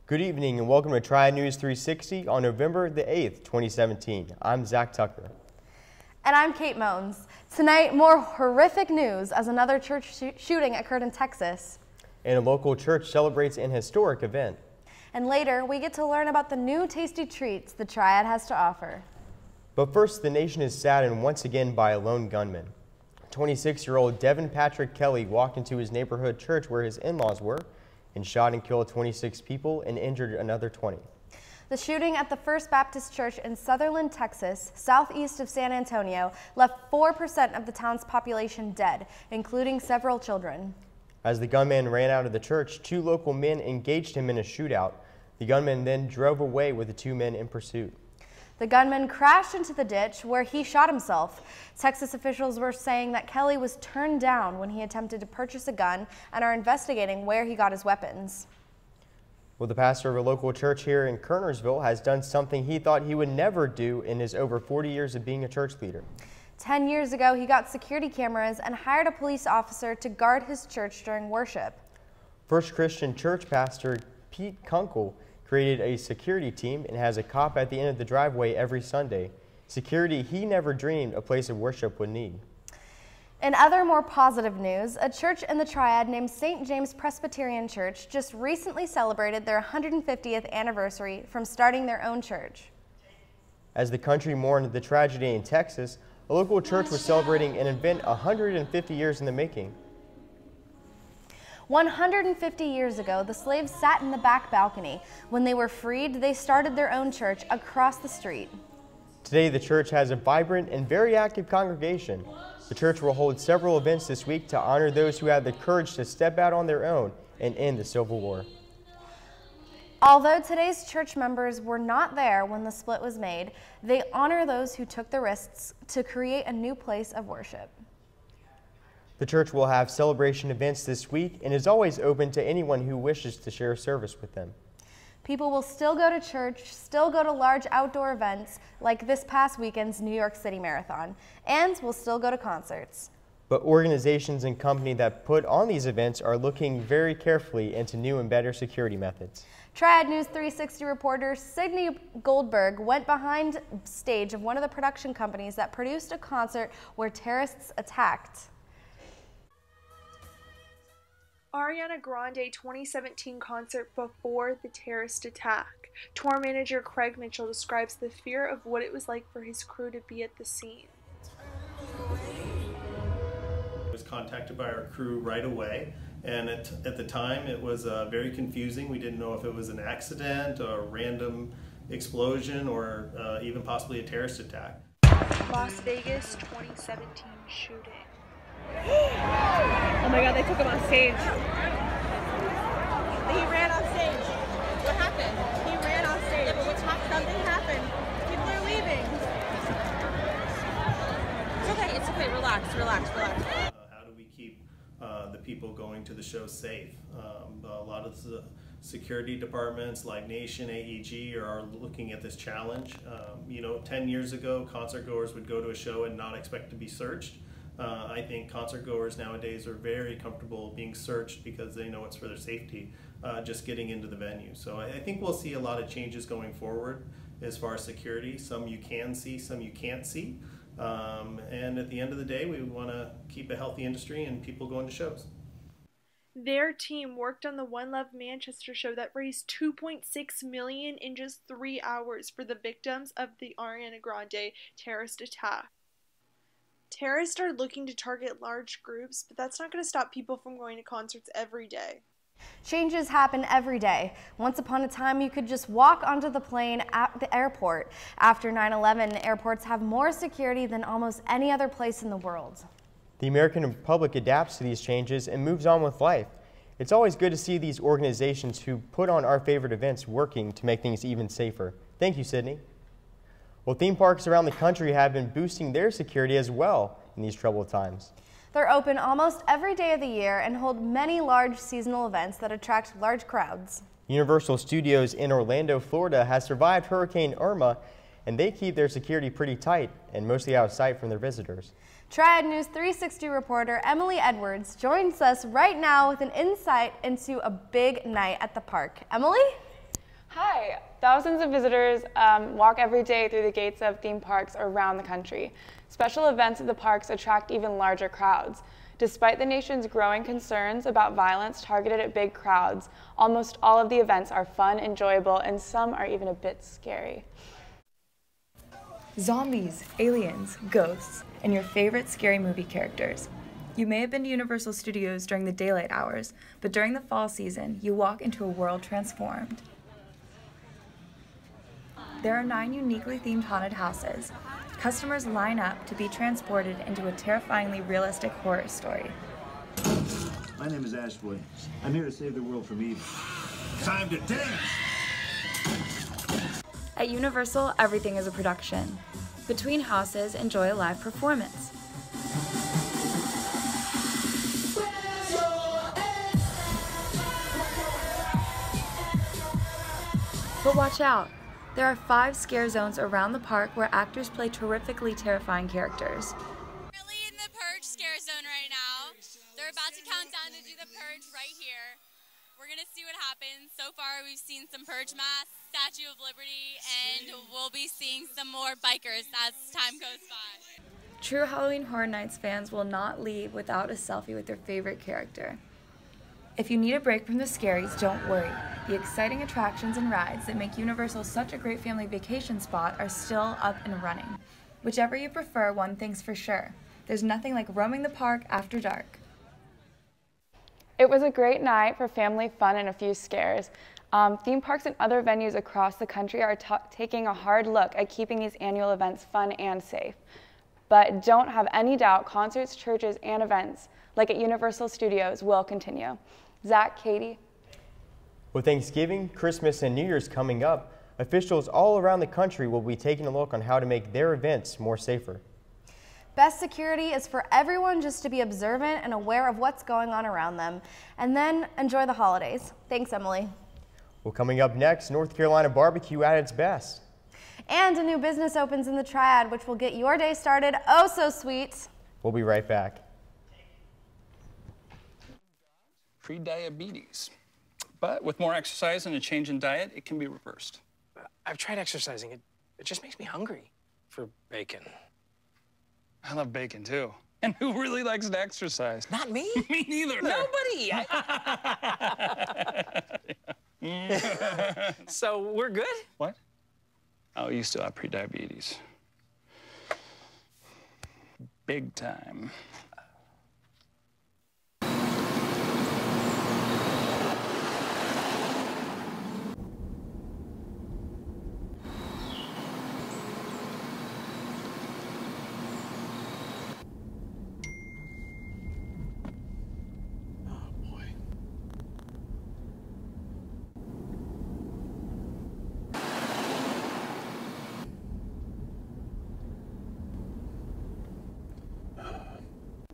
Good evening and welcome to Triad News 360 on November the 8th, 2017. I'm Zach Tucker. And I'm Kate Moans. Tonight, more horrific news as another church shooting occurred in Texas. And a local church celebrates an historic event. And later, we get to learn about the new tasty treats the Triad has to offer. But first, the nation is saddened once again by a lone gunman. 26-year-old Devin Patrick Kelly walked into his neighborhood church where his in-laws were and shot and killed 26 people and injured another 20. The shooting at the First Baptist Church in Sutherland, Texas, southeast of San Antonio, left 4% of the town's population dead, including several children. As the gunman ran out of the church, two local men engaged him in a shootout. The gunman then drove away with the two men in pursuit. The gunman crashed into the ditch where he shot himself. Texas officials were saying that Kelly was turned down when he attempted to purchase a gun and are investigating where he got his weapons. Well, the pastor of a local church here in Kernersville has done something he thought he would never do in his over 40 years of being a church leader. 10 years ago, he got security cameras and hired a police officer to guard his church during worship. First Christian Church pastor Pete Kunkel created a security team and has a cop at the end of the driveway every Sunday. Security he never dreamed a place of worship would need. In other more positive news, a church in the Triad named St. James Presbyterian Church just recently celebrated their 150th anniversary from starting their own church. As the country mourned the tragedy in Texas, a local church was celebrating an event 150 years in the making. 150 years ago, the slaves sat in the back balcony. When they were freed, they started their own church across the street. Today, the church has a vibrant and very active congregation. The church will hold several events this week to honor those who had the courage to step out on their own and end the Civil War. Although today's church members were not there when the split was made, they honor those who took the risks to create a new place of worship. The church will have celebration events this week and is always open to anyone who wishes to share a service with them. People will still go to church, still go to large outdoor events like this past weekend's New York City Marathon, and will still go to concerts. But organizations and companies that put on these events are looking very carefully into new and better security methods. Triad News 360 reporter Sydney Goldberg went behind stage of one of the production companies that produced a concert where terrorists attacked. Ariana Grande 2017 concert before the terrorist attack. Tour manager Craig Mitchell describes the fear of what it was like for his crew to be at the scene. I was contacted by our crew right away, and at the time it was very confusing. We didn't know if it was an accident, a random explosion, or even possibly a terrorist attack. Las Vegas 2017 shooting. Oh my god, they took him on stage. He ran off stage. What happened? He ran off stage. Yeah, but what's happened? Something happened. People are leaving. It's okay. Relax. How do we keep the people going to the show safe? A lot of the security departments like Nation, AEG are looking at this challenge. 10 years ago, concert goers would go to a show and not expect to be searched. I think concert goers nowadays are very comfortable being searched because they know it's for their safety, just getting into the venue. So I think we'll see a lot of changes going forward as far as security. Some you can see, some you can't see. And at the end of the day, we want to keep a healthy industry and people going to shows. Their team worked on the One Love Manchester show that raised $2.6 million in just 3 hours for the victims of the Ariana Grande terrorist attack. Terrorists are looking to target large groups, but that's not going to stop people from going to concerts every day. Changes happen every day. Once upon a time, you could just walk onto the plane at the airport. After 9/11, airports have more security than almost any other place in the world. The American public adapts to these changes and moves on with life. It's always good to see these organizations who put on our favorite events working to make things even safer. Thank you, Sydney. Well, theme parks around the country have been boosting their security as well in these troubled times. They're open almost every day of the year and hold many large seasonal events that attract large crowds. Universal Studios in Orlando, Florida has survived Hurricane Irma, and they keep their security pretty tight and mostly out of sight from their visitors. Triad News 360 reporter Emily Edwards joins us right now with an insight into a big night at the park. Emily? Hi! Thousands of visitors walk every day through the gates of theme parks around the country. Special events at the parks attract even larger crowds. Despite the nation's growing concerns about violence targeted at big crowds, almost all of the events are fun, enjoyable, and some are even a bit scary. Zombies, aliens, ghosts, and your favorite scary movie characters. You may have been to Universal Studios during the daylight hours, but during the fall season, you walk into a world transformed. There are 9 uniquely themed haunted houses. Customers line up to be transported into a terrifyingly realistic horror story. My name is Ashwood. I'm here to save the world from evil. Time to dance! At Universal, everything is a production. Between houses, enjoy a live performance. But watch out. There are 5 scare zones around the park where actors play terrifically terrifying characters. We're really in the purge scare zone right now. They're about to count down to do the purge right here. We're going to see what happens. So far we've seen some purge masks, Statue of Liberty, and we'll be seeing some more bikers as time goes by. True Halloween Horror Nights fans will not leave without a selfie with their favorite character. If you need a break from the scaries, don't worry. The exciting attractions and rides that make Universal such a great family vacation spot are still up and running. Whichever you prefer, one thing's for sure. There's nothing like roaming the park after dark. It was a great night for family fun and a few scares. Theme parks and other venues across the country are taking a hard look at keeping these annual events fun and safe. But don't have any doubt, concerts, churches, and events like at Universal Studios will continue. Zach, Katie. With Thanksgiving, Christmas, and New Year's coming up, officials all around the country will be taking a look on how to make their events more safer. Best security is for everyone just to be observant and aware of what's going on around them, and then enjoy the holidays. Thanks, Emily. Well, coming up next, North Carolina barbecue at its best. And a new business opens in the Triad, which will get your day started oh so sweet. We'll be right back. Pre-diabetes. But with more exercise and a change in diet, it can be reversed. I've tried exercising. It just makes me hungry for bacon. I love bacon, too. And who really likes to exercise? Not me. Me neither. Nobody. So we're good? What? Oh, you still have pre-diabetes. Big time.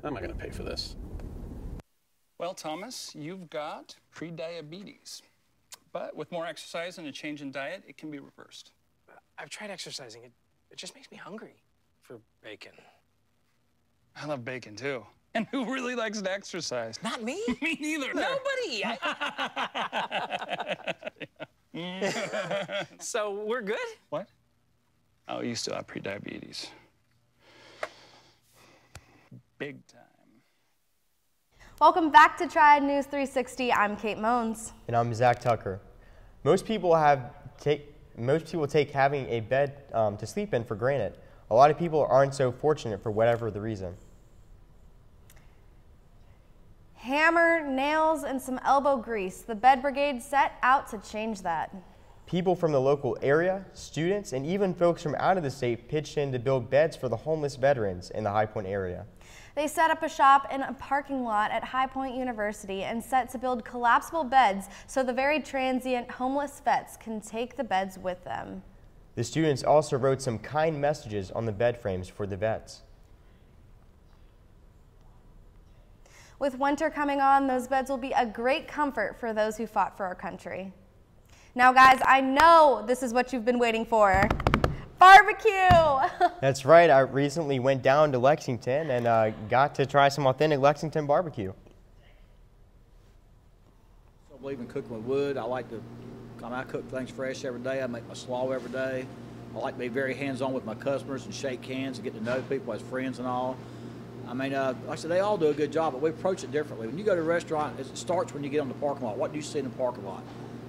How am I going to pay for this? Well, Thomas, you've got pre-diabetes. But with more exercise and a change in diet, it can be reversed. I've tried exercising. It just makes me hungry for bacon. I love bacon, too. And who really likes to exercise? Not me. Me neither. Nobody. So we're good? What? Oh, you still have pre-diabetes. Big time. Welcome back to Triad News 360. I'm Kate Moans. And I'm Zach Tucker. Most people take having a bed to sleep in for granted. A lot of people aren't so fortunate for whatever the reason. Hammer, nails, and some elbow grease. The Bed Brigade set out to change that. People from the local area, students, and even folks from out of the state pitched in to build beds for the homeless veterans in the High Point area. They set up a shop in a parking lot at High Point University and set to build collapsible beds so the very transient homeless vets can take the beds with them. The students also wrote some kind messages on the bed frames for the vets. With winter coming on, those beds will be a great comfort for those who fought for our country. Now, guys, I know this is what you've been waiting for. Barbecue! That's right. I recently went down to Lexington and got to try some authentic Lexington barbecue. I believe in cooking with wood. I like to I cook things fresh every day. I make my slaw every day. I like to be very hands-on with my customers and shake hands and get to know people as friends and all. I mean, like I said, they all do a good job, but we approach it differently. When you go to a restaurant, it starts when you get on the parking lot. What do you see in the parking lot?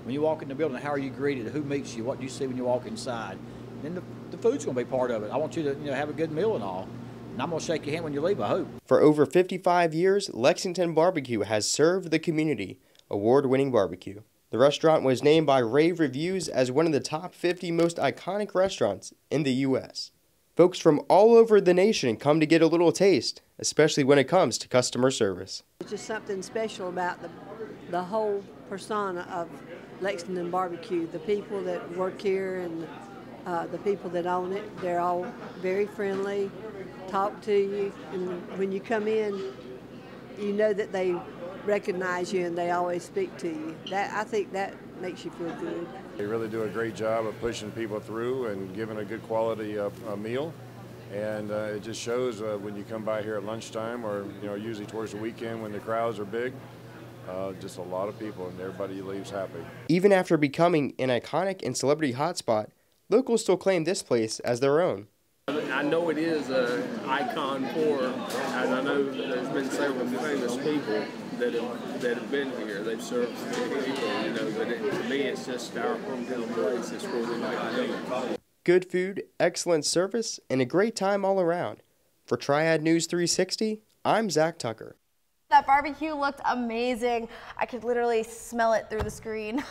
When you walk in the building, how are you greeted? Who meets you? What do you see when you walk inside? Then the food's going to be part of it. I want you to have a good meal and all. And I'm going to shake your hand when you leave, I hope. For over 55 years, Lexington Barbecue has served the community. Award-winning barbecue. The restaurant was named by rave reviews as one of the top 50 most iconic restaurants in the U.S. Folks from all over the nation come to get a little taste, especially when it comes to customer service. It's just something special about the whole persona of Lexington Barbecue. The people that work here and the people that own it, they're all very friendly, talk to you, and when you come in, you know that they recognize you and they always speak to you. I think that makes you feel good. They really do a great job of pushing people through and giving a good quality meal. And it just shows when you come by here at lunchtime or usually towards the weekend when the crowds are big. Just a lot of people and everybody leaves happy. Even after becoming an iconic and celebrity hotspot, locals still claim this place as their own. I know it is an icon for, as I know there's been several famous people that have been here. They've served people, but to me it's just our hometown place. It's where we like to go. Good food, excellent service, and a great time all around. For Triad News 360, I'm Zach Tucker. That barbecue looked amazing. I could literally smell it through the screen.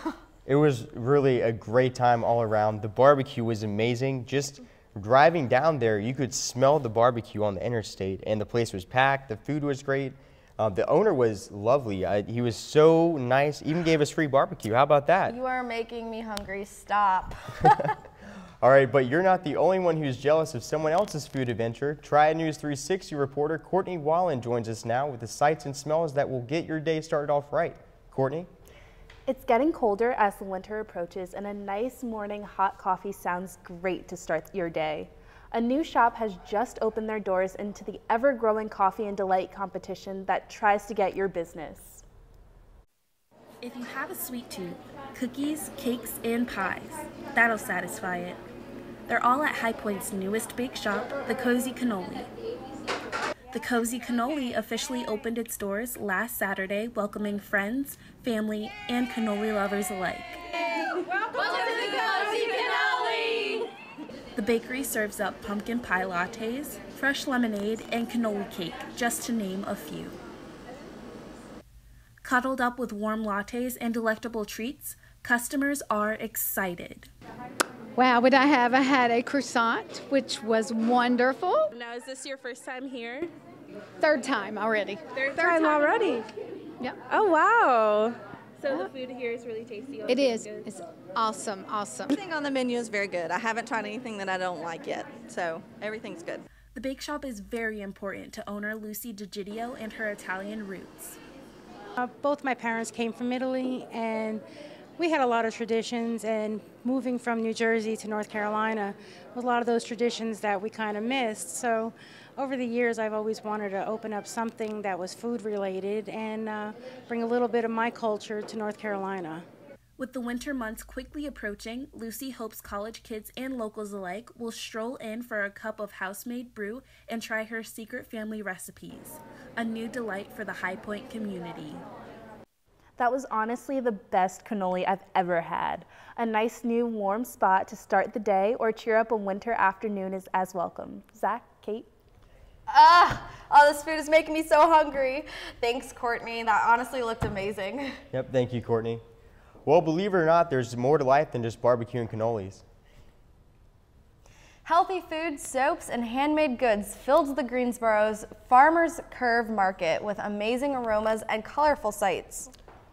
It was really a great time all around. The barbecue was amazing. Just driving down there, you could smell the barbecue on the interstate, and the place was packed. The food was great. The owner was lovely. He was so nice, even gave us free barbecue. How about that? You are making me hungry. Stop. All right, but you're not the only one who's jealous of someone else's food adventure. Triad News 360 reporter Courtney Wallen joins us now with the sights and smells that will get your day started off right. Courtney? It's getting colder as the winter approaches, and a nice morning hot coffee sounds great to start your day. A new shop has just opened their doors into the ever-growing Coffee and Delight competition that tries to get your business. If you have a sweet tooth, cookies, cakes, and pies, that'll satisfy it. They're all at High Point's newest bake shop, the Cozy Cannoli. The Cozy Cannoli officially opened its doors last Saturday, welcoming friends, family, and cannoli lovers alike. Welcome to the Cozy Cannoli! The bakery serves up pumpkin pie lattes, fresh lemonade, and cannoli cake, just to name a few. Cuddled up with warm lattes and delectable treats, customers are excited. Wow, what I have? I had a croissant, which was wonderful. Now, is this your first time here? Third time already. Third time already? Yep. Oh, wow. So the food here is really tasty. It is. It's awesome, awesome. Everything on the menu is very good. I haven't tried anything that I don't like yet, so everything's good. The bake shop is very important to owner Lucy DiGidio and her Italian roots. Both my parents came from Italy, and we had a lot of traditions, and moving from New Jersey to North Carolina, a lot of those traditions that we kind of missed. So over the years, I've always wanted to open up something that was food related and bring a little bit of my culture to North Carolina. With the winter months quickly approaching, Lucy hopes college kids and locals alike will stroll in for a cup of house-made brew and try her secret family recipes, a new delight for the High Point community. That was honestly the best cannoli I've ever had. A nice new warm spot to start the day or cheer up a winter afternoon is as welcome. Zach, Kate? Oh, this food is making me so hungry. Thanks, Courtney. That honestly looked amazing. Yep, thank you, Courtney. Well, believe it or not, there's more to life than just barbecue and cannolis. Healthy food, soaps, and handmade goods filled the Greensboro's Farmers Curve Market with amazing aromas and colorful sights.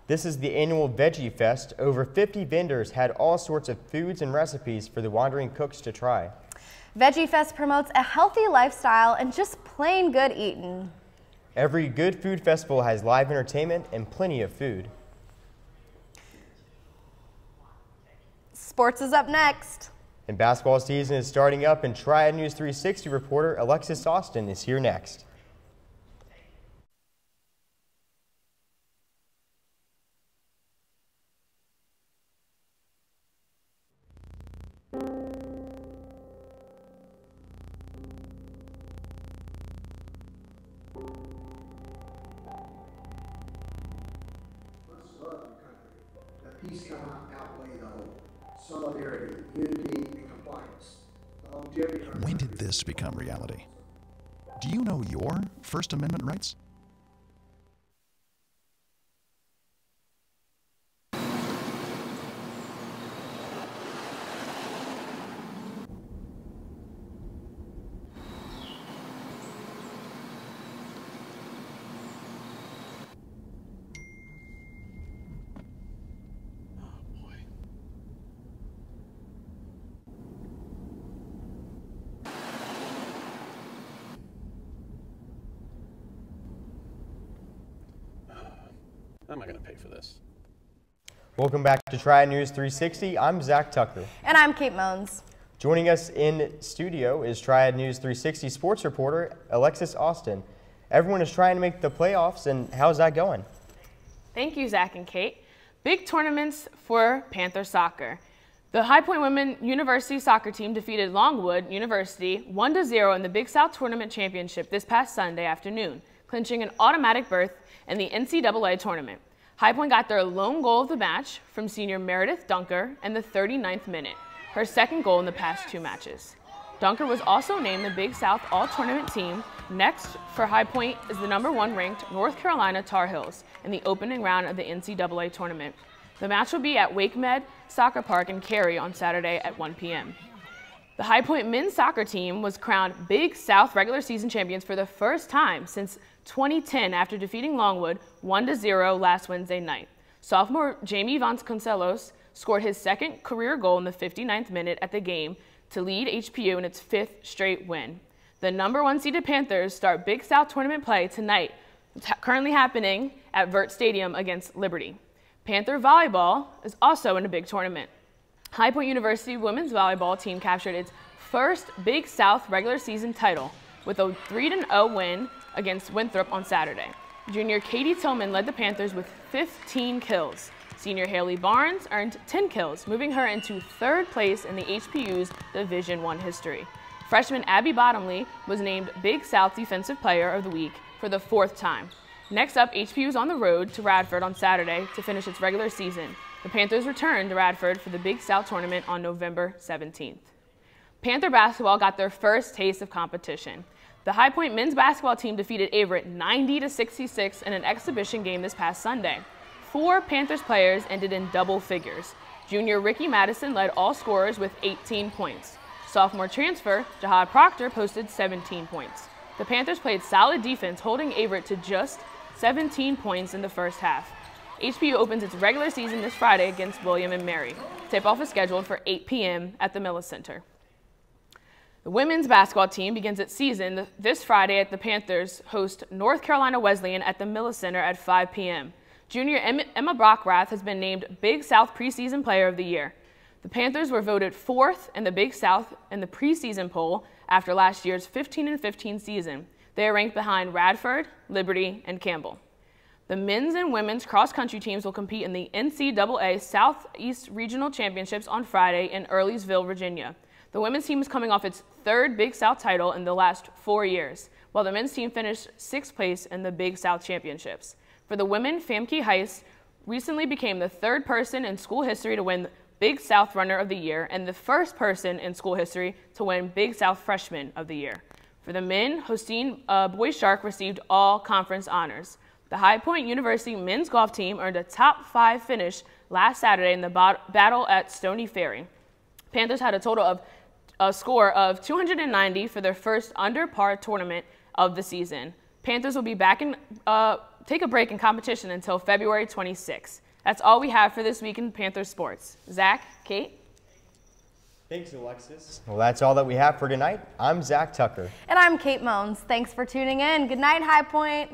This is the annual Veggie Fest. Over 50 vendors had all sorts of foods and recipes for the wandering cooks to try. Veggie Fest promotes a healthy lifestyle and just plain good eating. Every good food festival has live entertainment and plenty of food. Sports is up next. And basketball season is starting up, and Triad News 360 reporter Alexis Austin is here next. Peace cannot outweigh the hope. Solidarity, unity, and compliance. The longevity of When did this become reality? Do you know your First Amendment rights? How am I going to pay for this? Welcome back to Triad News 360. I'm Zach Tucker. And I'm Kate Moans. Joining us in studio is Triad News 360 sports reporter Alexis Austin. Everyone is trying to make the playoffs, and how's that going? Thank you, Zach and Kate. Big tournaments for Panther soccer. The High Point Women University soccer team defeated Longwood University 1-0 in the Big South Tournament Championship this past Sunday afternoon, clinching an automatic berth in the NCAA tournament. High Point got their lone goal of the match from senior Meredith Dunker in the 39th minute, her second goal in the past 2 matches. Dunker was also named the Big South All-Tournament team. Next for High Point is the #1 ranked North Carolina Tar Heels in the opening round of the NCAA tournament. The match will be at WakeMed Soccer Park in Cary on Saturday at 1 p.m. The High Point men's soccer team was crowned Big South regular season champions for the first time since 2010 after defeating Longwood 1-0 last Wednesday night. Sophomore Jamie Vasconcelos scored his second career goal in the 59th minute at the game to lead HPU in its 5th straight win. The #1 seeded Panthers start Big South tournament play tonight. It's currently happening at Vert Stadium against Liberty. Panther volleyball is also in a big tournament. High Point University women's volleyball team captured its first Big South regular season title with a 3-0 win against Winthrop on Saturday. Junior Katie Tillman led the Panthers with 15 kills. Senior Haley Barnes earned 10 kills, moving her into 3rd place in the HPU's Division I history. Freshman Abby Bottomley was named Big South Defensive Player of the Week for the 4th time. Next up, HPU is on the road to Radford on Saturday to finish its regular season. The Panthers return to Radford for the Big South tournament on November 17th. Panther basketball got their first taste of competition. The High Point men's basketball team defeated Averett 90-66 in an exhibition game this past Sunday. 4 Panthers players ended in double figures. Junior Ricky Madison led all scorers with 18 points. Sophomore transfer Jahad Proctor posted 17 points. The Panthers played solid defense, holding Averett to just 17 points in the first half. HPU opens its regular season this Friday against William and Mary. Tip-off is scheduled for 8 p.m. at the Millis Center. The women's basketball team begins its season this Friday at the Panthers host North Carolina Wesleyan at the Millis Center at 5 p.m. Junior Emma Brockrath has been named Big South Preseason Player of the Year. The Panthers were voted 4th in the Big South in the preseason poll after last year's 15-15 season. They are ranked behind Radford, Liberty, and Campbell. The men's and women's cross-country teams will compete in the NCAA Southeast Regional Championships on Friday in Earlysville, Virginia. The women's team is coming off its 3rd Big South title in the last 4 years, while the men's team finished 6th place in the Big South Championships. For the women, Famke Heiss recently became the 3rd person in school history to win Big South Runner of the Year and the 1st person in school history to win Big South Freshman of the Year. For the men, Hosteen Boyshark received all conference honors. The High Point University men's golf team earned a top 5 finish last Saturday in the battle at Stony Ferry. Panthers had a total of a score of 290 for their first under par tournament of the season. Panthers will be back and take a break in competition until February 26th. That's all we have for this week in Panthers sports. Zach, Kate? Thanks, Alexis. Well, that's all that we have for tonight. I'm Zach Tucker. And I'm Kate Moans. Thanks for tuning in. Good night, High Point.